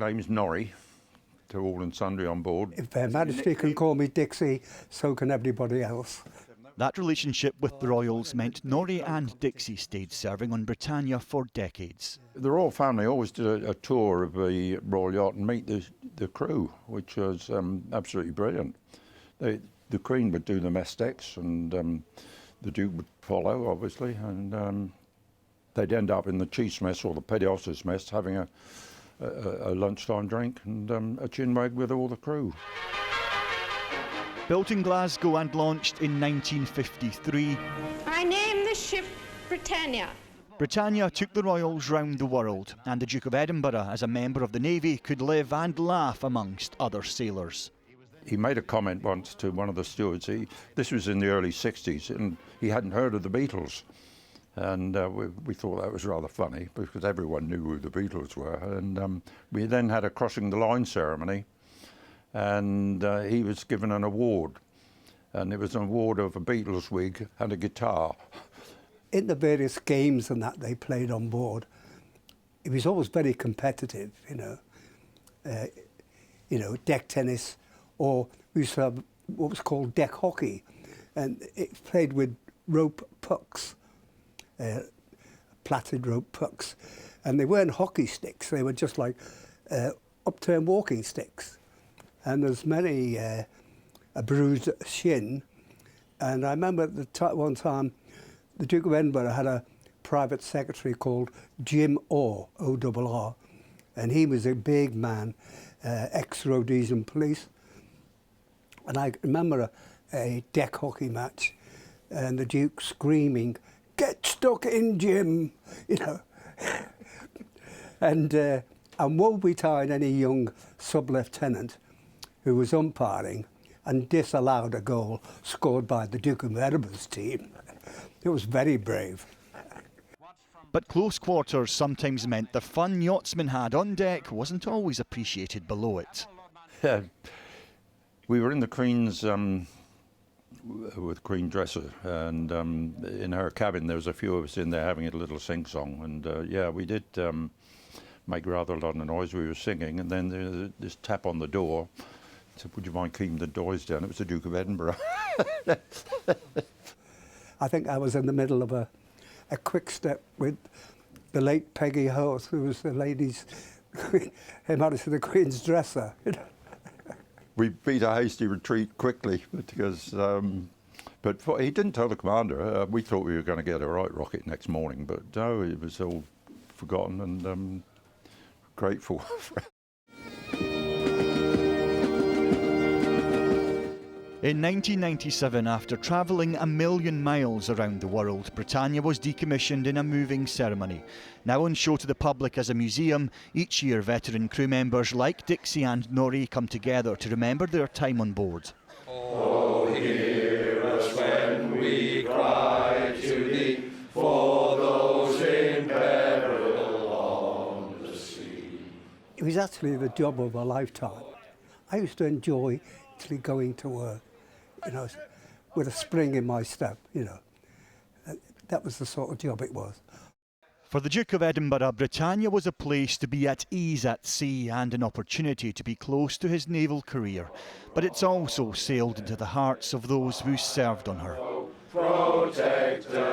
Name's Norrie, to all and sundry on board. If Her Majesty can call me Dixie, so can everybody else. That relationship with the Royals meant Norrie and Dixie stayed serving on Britannia for decades. The royal family always did a tour of the Royal Yacht and meet the crew, which was absolutely brilliant. The Queen would do the mess decks, and the Duke would follow, obviously, and they'd end up in the chief's mess or the petty officer's mess having a lunchtime drink and a chinwag with all the crew. Built in Glasgow and launched in 1953, I name the ship Britannia. Britannia took the Royals round the world, and the Duke of Edinburgh, as a member of the Navy, could live and laugh amongst other sailors. He made a comment once to one of the stewards. This was in the early 60s, and he hadn't heard of the Beatles. And we thought that was rather funny, because everyone knew who the Beatles were. And we then had a crossing the line ceremony, and he was given an award. And it was an award of a Beatles wig and a guitar. In the various games and that they played on board, it was always very competitive, deck tennis, or we used to have what was called deck hockey, and it played with rope pucks, plaited rope pucks, and they weren't hockey sticks, they were just like upturned walking sticks. And there's many a bruised shin, and I remember at one time the Duke of Edinburgh had a private secretary called Jim Orr, O-R-R, and he was a big man, ex-Rhodesian police. And I remember a deck hockey match, and the Duke screaming, "Get stuck in, Jim!" And woe betide any young sub-lieutenant who was umpiring and disallowed a goal scored by the Duke of Edinburgh's team. It was very brave. But close quarters sometimes meant the fun yachtsmen had on deck wasn't always appreciated below it. Yeah. We were in the Queen's, with Queen Dresser, and in her cabin there was a few of us in there having a little sing-song, and yeah, we did make rather a lot of noise. We were singing, and then there was this tap on the door. I said, "Would you mind keeping the doors down?" It was the Duke of Edinburgh. I think I was in the middle of a quick step with the late Peggy Hoth, who was the ladies, Her Majesty the Queen's dresser. We beat a hasty retreat quickly because, he didn't tell the commander. We thought we were going to get a right rocket next morning, but no, it was all forgotten, and grateful. In 1997, after travelling 1 million miles around the world, Britannia was decommissioned in a moving ceremony. Now on show to the public as a museum, each year veteran crew members like Dixie and Norrie come together to remember their time on board. Oh, hear us when we cry to thee, for those in peril on the sea. It was actually the job of a lifetime. I used to enjoy actually going to work, with a spring in my step, That was the sort of job it was. For the Duke of Edinburgh, Britannia was a place to be at ease at sea and an opportunity to be close to his naval career. But it's also sailed into the hearts of those who served on her. Protect us.